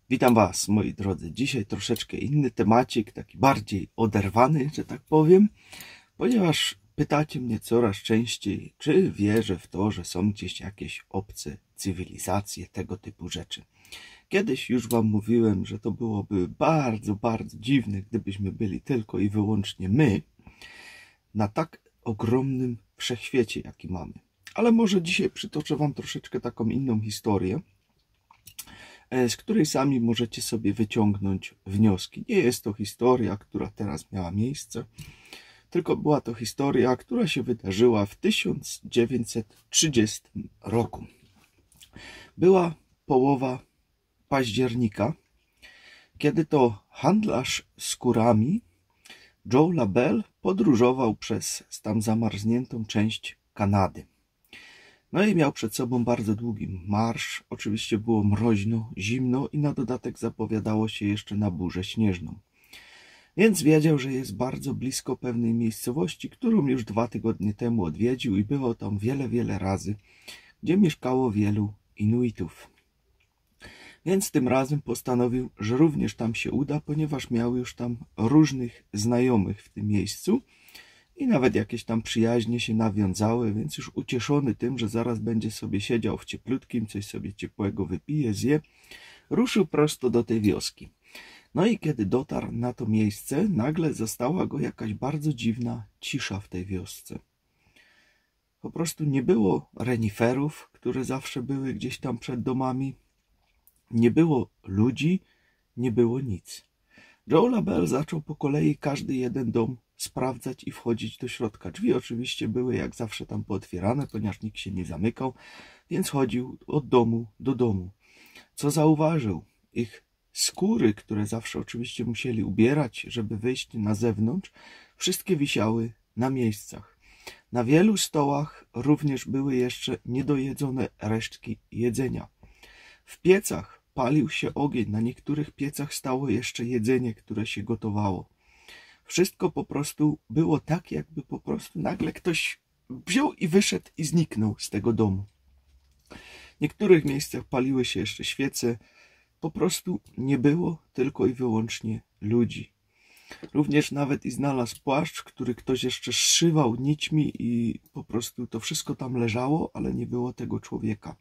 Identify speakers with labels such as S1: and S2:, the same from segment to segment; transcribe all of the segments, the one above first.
S1: Witam Was, moi drodzy. Dzisiaj troszeczkę inny temacik, taki bardziej oderwany, że tak powiem, ponieważ pytacie mnie coraz częściej, czy wierzę w to, że są gdzieś jakieś obce cywilizacje, tego typu rzeczy. Kiedyś już Wam mówiłem, że to byłoby bardzo, bardzo dziwne, gdybyśmy byli tylko i wyłącznie my na tak ogromnym wszechświecie, jaki mamy. Ale może dzisiaj przytoczę Wam troszeczkę taką inną historię, z której sami możecie sobie wyciągnąć wnioski. Nie jest to historia, która teraz miała miejsce, tylko była to historia, która się wydarzyła w 1930 roku. Była połowa października, kiedy to handlarz skórami Joe LaBelle podróżował przez tam zamarzniętą część Kanady. No i miał przed sobą bardzo długi marsz. Oczywiście było mroźno, zimno i na dodatek zapowiadało się jeszcze na burzę śnieżną. Więc wiedział, że jest bardzo blisko pewnej miejscowości, którą już 2 tygodnie temu odwiedził i było tam wiele, wiele razy, gdzie mieszkało wielu Inuitów. Więc tym razem postanowił, że również tam się uda, ponieważ miał już tam różnych znajomych w tym miejscu i nawet jakieś tam przyjaźnie się nawiązały, więc już ucieszony tym, że zaraz będzie sobie siedział w cieplutkim, coś sobie ciepłego wypije, zje, ruszył prosto do tej wioski. No i kiedy dotarł na to miejsce, nagle zastała go jakaś bardzo dziwna cisza w tej wiosce. Po prostu nie było reniferów, które zawsze były gdzieś tam przed domami, nie było ludzi, nie było nic. Joe LaBelle zaczął po kolei każdy jeden dom sprawdzać i wchodzić do środka. Drzwi oczywiście były jak zawsze tam pootwierane, ponieważ nikt się nie zamykał, więc chodził od domu do domu. Co zauważył? Ich skóry, które zawsze oczywiście musieli ubierać, żeby wyjść na zewnątrz, wszystkie wisiały na miejscach. Na wielu stołach również były jeszcze niedojedzone resztki jedzenia. W piecach palił się ogień, na niektórych piecach stało jeszcze jedzenie, które się gotowało. Wszystko po prostu było tak, jakby po prostu nagle ktoś wziął i wyszedł i zniknął z tego domu. W niektórych miejscach paliły się jeszcze świece. Po prostu nie było tylko i wyłącznie ludzi. Również nawet i znalazł płaszcz, który ktoś jeszcze zszywał nićmi i po prostu to wszystko tam leżało, ale nie było tego człowieka.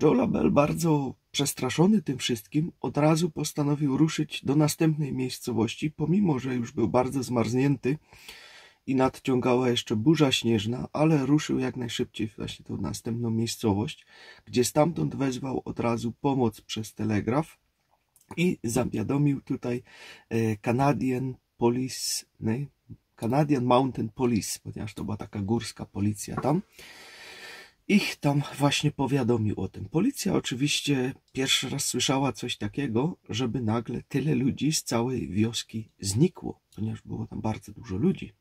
S1: Joe LaBelle, bardzo przestraszony tym wszystkim, od razu postanowił ruszyć do następnej miejscowości, pomimo że już był bardzo zmarznięty i nadciągała jeszcze burza śnieżna, ale ruszył jak najszybciej właśnie tą następną miejscowość, gdzie stamtąd wezwał od razu pomoc przez telegraf i zawiadomił tutaj Canadian Mountain Police, ponieważ to była taka górska policja tam. Ich tam właśnie powiadomił o tym. Policja oczywiście pierwszy raz słyszała coś takiego, żeby nagle tyle ludzi z całej wioski znikło, ponieważ było tam bardzo dużo ludzi.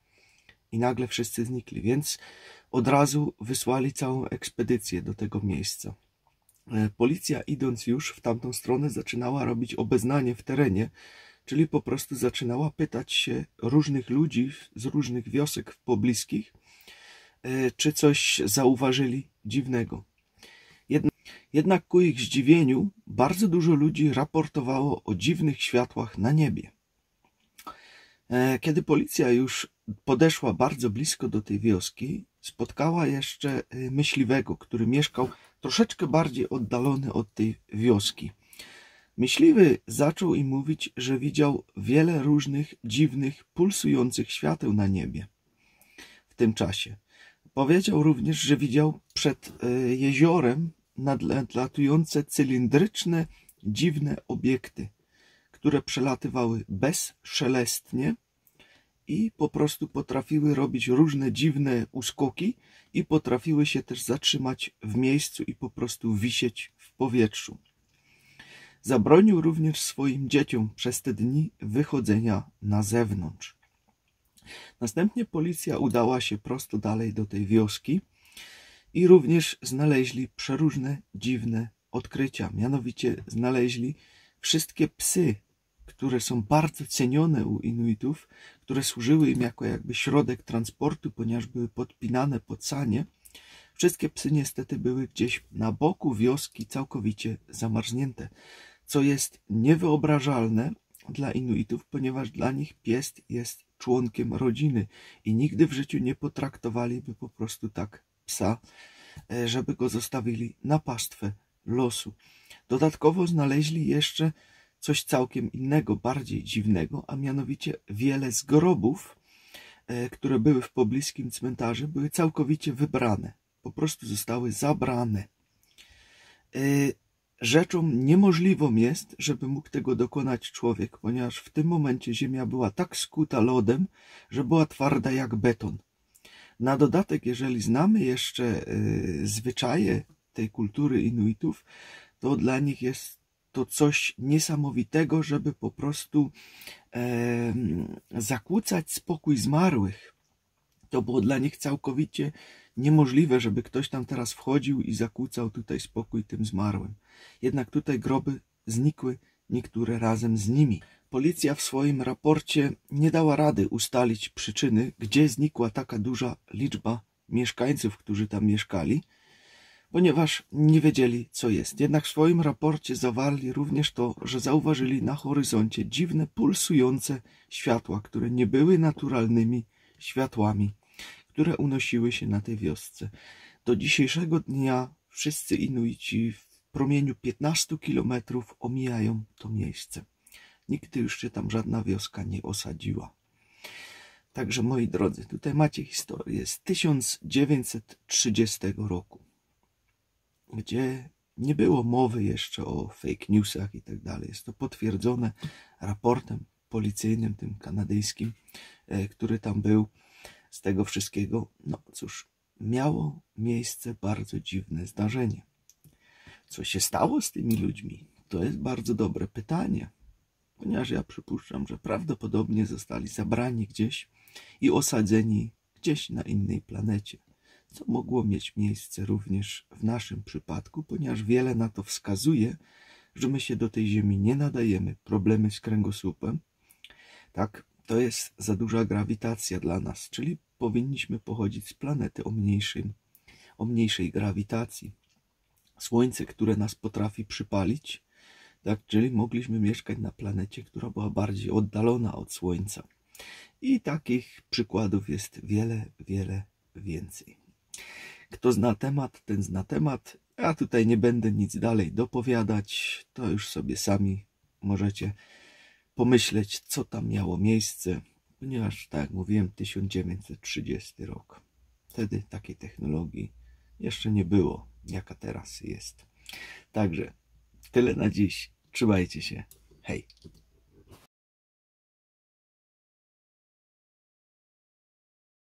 S1: I nagle wszyscy znikli, więc od razu wysłali całą ekspedycję do tego miejsca. Policja, idąc już w tamtą stronę, zaczynała robić obeznanie w terenie, czyli po prostu zaczynała pytać się różnych ludzi z różnych wiosek pobliskich, czy coś zauważyli dziwnego. Jednak ku ich zdziwieniu bardzo dużo ludzi raportowało o dziwnych światłach na niebie. Kiedy policja już podeszła bardzo blisko do tej wioski, spotkała jeszcze myśliwego, który mieszkał troszeczkę bardziej oddalony od tej wioski. Myśliwy zaczął im mówić, że widział wiele różnych dziwnych, pulsujących świateł na niebie w tym czasie. Powiedział również, że widział przed jeziorem nadlatujące cylindryczne, dziwne obiekty, które przelatywały bezszelestnie i po prostu potrafiły robić różne dziwne uskoki i potrafiły się też zatrzymać w miejscu i po prostu wisieć w powietrzu. Zabronił również swoim dzieciom przez te dni wychodzenia na zewnątrz. Następnie policja udała się prosto dalej do tej wioski i również znaleźli przeróżne dziwne odkrycia. Mianowicie znaleźli wszystkie psy, które są bardzo cenione u Inuitów, które służyły im jako jakby środek transportu, ponieważ były podpinane pod sanie. Wszystkie psy niestety były gdzieś na boku wioski całkowicie zamarznięte. co jest niewyobrażalne dla Inuitów, ponieważ dla nich pies jest członkiem rodziny i nigdy w życiu nie potraktowaliby po prostu tak psa, żeby go zostawili na pastwę losu. Dodatkowo znaleźli jeszcze coś całkiem innego, bardziej dziwnego, a mianowicie wiele z grobów, które były w pobliskim cmentarzu, były całkowicie wybrane. Po prostu zostały zabrane. Rzeczą niemożliwą jest, żeby mógł tego dokonać człowiek, ponieważ w tym momencie ziemia była tak skuta lodem, że była twarda jak beton. Na dodatek, jeżeli znamy jeszcze zwyczaje tej kultury Inuitów, to dla nich jest to coś niesamowitego, żeby po prostu zakłócać spokój zmarłych. To było dla nich całkowicie niemożliwe, żeby ktoś tam teraz wchodził i zakłócał tutaj spokój tym zmarłym. Jednak tutaj groby znikły, niektóre razem z nimi. Policja w swoim raporcie nie dała rady ustalić przyczyny, gdzie znikła taka duża liczba mieszkańców, którzy tam mieszkali, ponieważ nie wiedzieli, co jest. Jednak w swoim raporcie zawarli również to, że zauważyli na horyzoncie dziwne, pulsujące światła, które nie były naturalnymi światłami, które unosiły się na tej wiosce. Do dzisiejszego dnia wszyscy Inuici w promieniu 15 kilometrów omijają to miejsce. Nigdy już się tam żadna wioska nie osadziła. Także moi drodzy, tutaj macie historię z 1930 roku, gdzie nie było mowy jeszcze o fake newsach i tak dalej. Jest to potwierdzone raportem policyjnym, tym kanadyjskim, który tam był. Z tego wszystkiego, no cóż, miało miejsce bardzo dziwne zdarzenie. Co się stało z tymi ludźmi? To jest bardzo dobre pytanie, ponieważ ja przypuszczam, że prawdopodobnie zostali zabrani gdzieś i osadzeni gdzieś na innej planecie, co mogło mieć miejsce również w naszym przypadku, ponieważ wiele na to wskazuje, że my się do tej Ziemi nie nadajemy, problemy z kręgosłupem, tak, to jest za duża grawitacja dla nas, czyli powinniśmy pochodzić z planety o mniejszej grawitacji. Słońce, które nas potrafi przypalić, tak, czyli mogliśmy mieszkać na planecie, która była bardziej oddalona od Słońca. I takich przykładów jest wiele, wiele więcej. Kto zna temat, ten zna temat. Ja tutaj nie będę nic dalej dopowiadać. To już sobie sami możecie pomyśleć, co tam miało miejsce, ponieważ, tak jak mówiłem, 1930 rok. Wtedy takiej technologii jeszcze nie było, jaka teraz jest. Także tyle na dziś. Trzymajcie się. Hej!